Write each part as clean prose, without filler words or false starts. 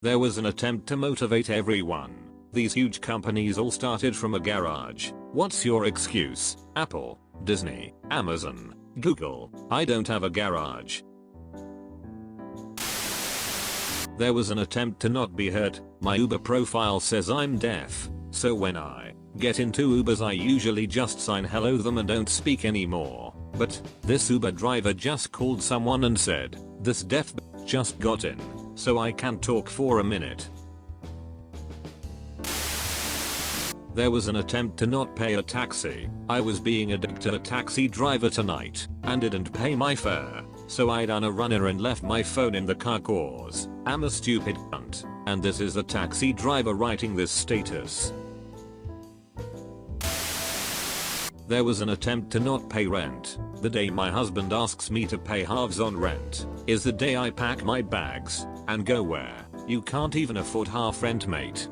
There was an attempt to motivate everyone. These huge companies all started from a garage. What's your excuse? Apple, Disney, Amazon, Google. I don't have a garage. There was an attempt to not be heard. My Uber profile says I'm deaf, so when I get into Ubers I usually just sign hello them and don't speak anymore. But this Uber driver just called someone and said, "This deaf just got in, so I can talk for a minute." There was an attempt to not pay a taxi. I was being a dick to a taxi driver tonight and didn't pay my fare, so I done a runner and left my phone in the car cause I'm a stupid cunt, and this is a taxi driver writing this status. There was an attempt to not pay rent. The day my husband asks me to pay halves on rent is the day I pack my bags and go where you can't even afford half rent, mate.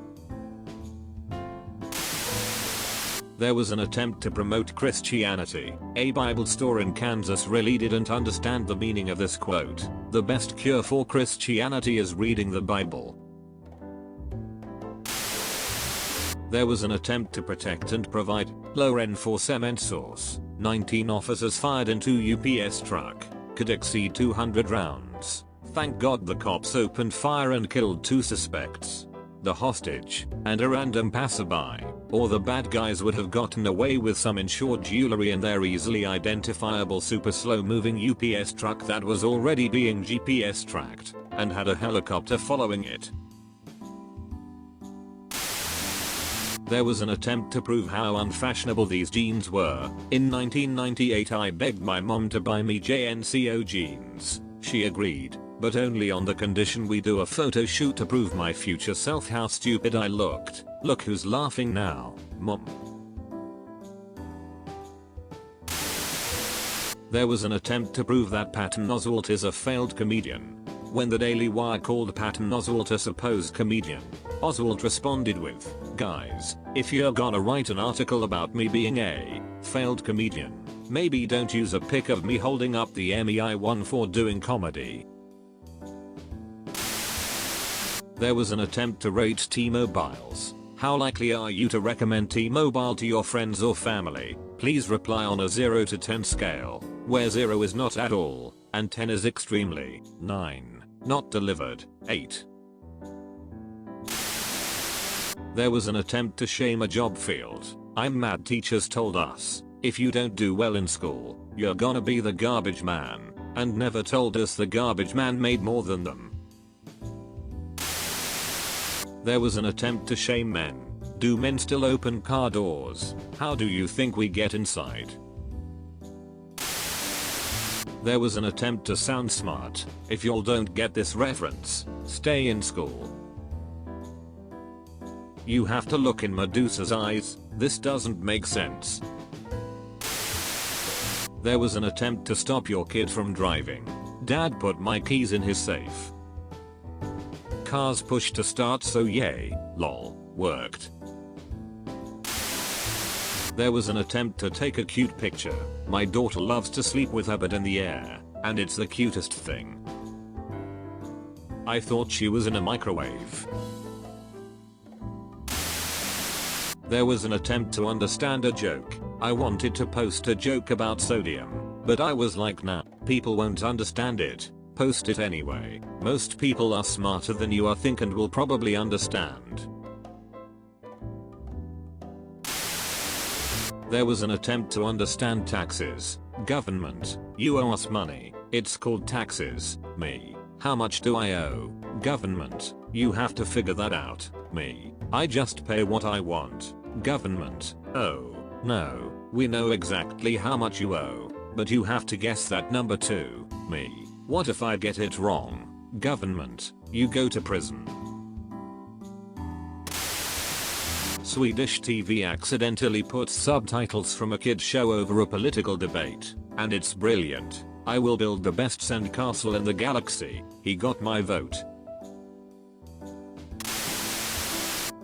There was an attempt to promote Christianity. A Bible store in Kansas really didn't understand the meaning of this quote. The best cure for Christianity is reading the Bible. There was an attempt to protect and provide Loren for cement source. 19 officers fired into UPS truck. Could exceed 200 rounds. Thank God the cops opened fire and killed 2 suspects. The hostage and a random passerby, or the bad guys would have gotten away with some insured jewelry in their easily identifiable super slow moving UPS truck that was already being GPS tracked and had a helicopter following it. There was an attempt to prove how unfashionable these jeans were. In 1998 I begged my mom to buy me JNCO jeans. She agreed, but only on the condition we do a photo shoot to prove my future self how stupid I looked. Look who's laughing now, Mom. There was an attempt to prove that Patton Oswalt is a failed comedian. When the Daily Wire called Patton Oswalt a supposed comedian, Oswalt responded with, "Guys, if you're gonna write an article about me being a failed comedian, maybe don't use a pic of me holding up the Emmy I won for doing comedy." There was an attempt to rate T-Mobiles. How likely are you to recommend T-Mobile to your friends or family? Please reply on a 0 to 10 scale, where 0 is not at all, and 10 is extremely. 9. Not delivered. 8. There was an attempt to shame a job field. I'm mad teachers told us, if you don't do well in school, you're gonna be the garbage man, and never told us the garbage man made more than them. There was an attempt to shame men. Do men still open car doors? How do you think we get inside? There was an attempt to sound smart. If y'all don't get this reference, stay in school. You have to look in Medusa's eyes. This doesn't make sense. There was an attempt to stop your kid from driving. Dad put my keys in his safe. Cars push to start, so yay, lol, worked. There was an attempt to take a cute picture. My daughter loves to sleep with her bed in the air, and it's the cutest thing. I thought she was in a microwave. There was an attempt to understand a joke. I wanted to post a joke about sodium, but I was like, nah, people won't understand it. Post it anyway. Most people are smarter than you think and will probably understand. There was an attempt to understand taxes. Government, you owe us money. It's called taxes. Me, how much do I owe? Government, you have to figure that out. Me, I just pay what I want. Government, oh, no, we know exactly how much you owe, but you have to guess that number too. Me, what if I get it wrong? Government, you go to prison. Swedish TV accidentally puts subtitles from a kid's show over a political debate, and it's brilliant. I will build the best sandcastle in the galaxy. He got my vote.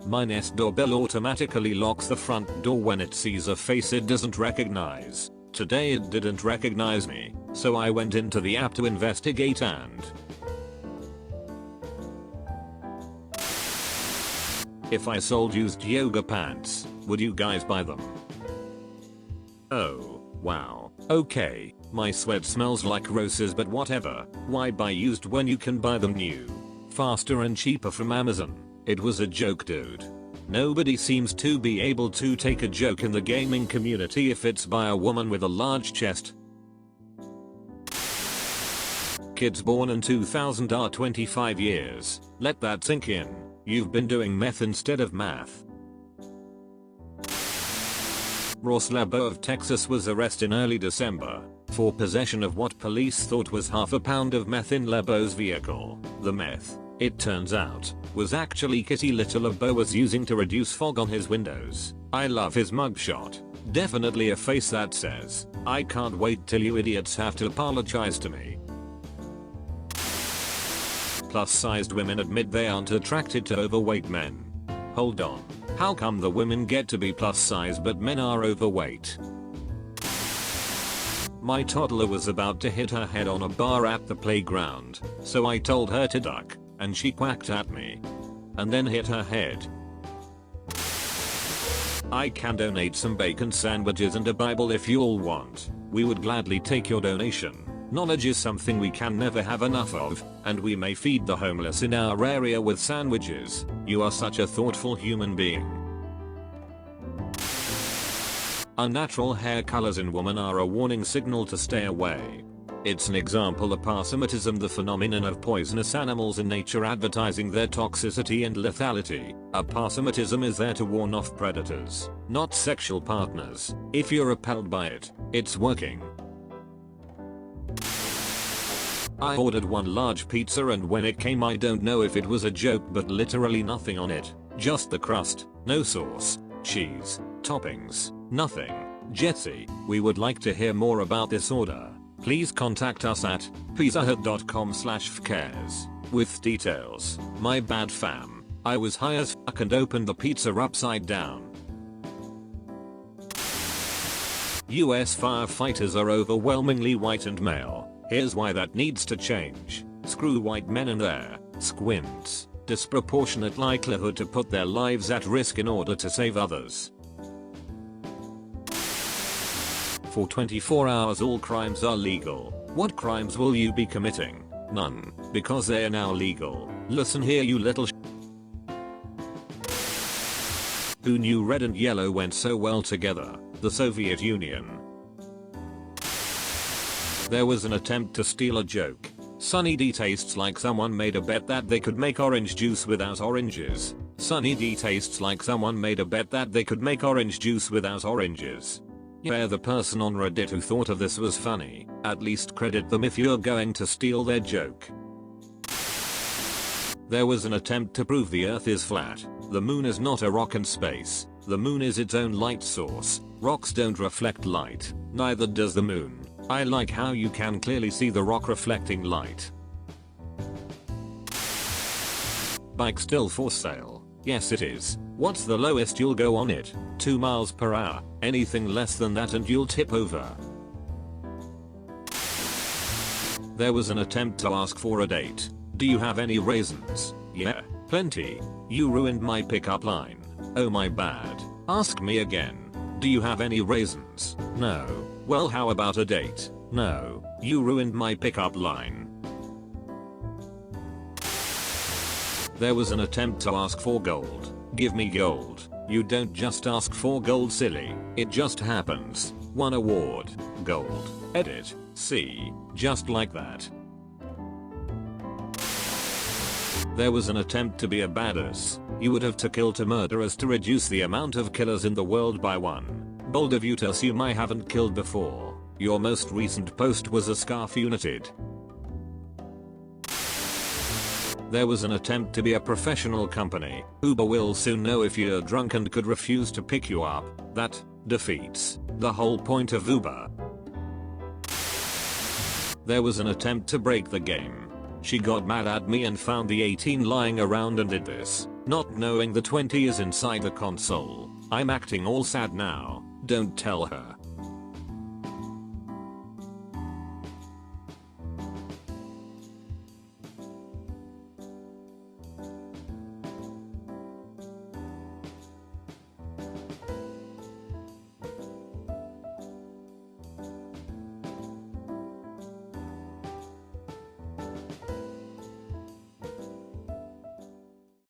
My Nest doorbell automatically locks the front door when it sees a face it doesn't recognize. Today it didn't recognize me, so I went into the app to investigate and If I sold used yoga pants, would you guys buy them? Oh, wow. Okay, my sweat smells like roses, but whatever. Why buy used when you can buy them new? Faster and cheaper from Amazon. It was a joke, dude. Nobody seems to be able to take a joke in the gaming community if it's by a woman with a large chest. Kids born in 2000 are 25 years. Let that sink in. You've been doing meth instead of math. Ross Labo of Texas was arrested in early December for possession of what police thought was half a pound of meth in Labo's vehicle. The meth, it turns out, was actually Kitty Little Labo was using to reduce fog on his windows. I love his mugshot. Definitely a face that says, "I can't wait till you idiots have to apologize to me." Plus-sized women admit they aren't attracted to overweight men. Hold on. How come the women get to be plus size but men are overweight? My toddler was about to hit her head on a bar at the playground, so I told her to duck, and she quacked at me. And then hit her head. I can donate some bacon sandwiches and a Bible if you all want. We would gladly take your donation. Knowledge is something we can never have enough of, and we may feed the homeless in our area with sandwiches. You are such a thoughtful human being. Unnatural hair colors in women are a warning signal to stay away. It's an example of parasitism, the phenomenon of poisonous animals in nature advertising their toxicity and lethality. A parasitism is there to warn off predators, not sexual partners. If you're repelled by it, it's working. I ordered one large pizza, and when it came I don't know if it was a joke but literally nothing on it. Just the crust, no sauce, cheese, toppings, nothing. Jetsy, we would like to hear more about this order. Please contact us at pizzahut.com/fcares with details. My bad fam. I was high as fuck and opened the pizza upside down. US firefighters are overwhelmingly white and male. Here's why that needs to change. Screw white men and their squints. Disproportionate likelihood to put their lives at risk in order to save others. For 24 hours all crimes are legal. What crimes will you be committing? None, because they are now legal. Listen here, you little Who knew red and yellow went so well together? The Soviet Union. There was an attempt to steal a joke. Sunny D tastes like someone made a bet that they could make orange juice without oranges. Sunny D tastes like someone made a bet that they could make orange juice without oranges. Yeah, the person on Reddit who thought of this was funny. At least credit them if you're going to steal their joke. There was an attempt to prove the earth is flat. The moon is not a rock in space. The moon is its own light source. Rocks don't reflect light. Neither does the moon. I like how you can clearly see the rock reflecting light. Bike still for sale? Yes it is. What's the lowest you'll go on it? 2 miles per hour. Anything less than that and you'll tip over. There was an attempt to ask for a date. Do you have any raisins? Yeah, plenty. You ruined my pickup line. Oh my bad. Ask me again. Do you have any raisins? No. Well, how about a date? No. You ruined my pickup line. There was an attempt to ask for gold. Give me gold. You don't just ask for gold, silly. It just happens. 1 award. Gold. Edit. See. Just like that. There was an attempt to be a badass. You would have to kill 2 murderers to reduce the amount of killers in the world by 1. Bold of you to assume I haven't killed before. Your most recent post was a scarf you knitted. There was an attempt to be a professional company. Uber will soon know if you're drunk and could refuse to pick you up. That defeats the whole point of Uber. There was an attempt to break the game. She got mad at me and found the 18 lying around and did this, not knowing the 20 is inside the console. I'm acting all sad now. Don't tell her.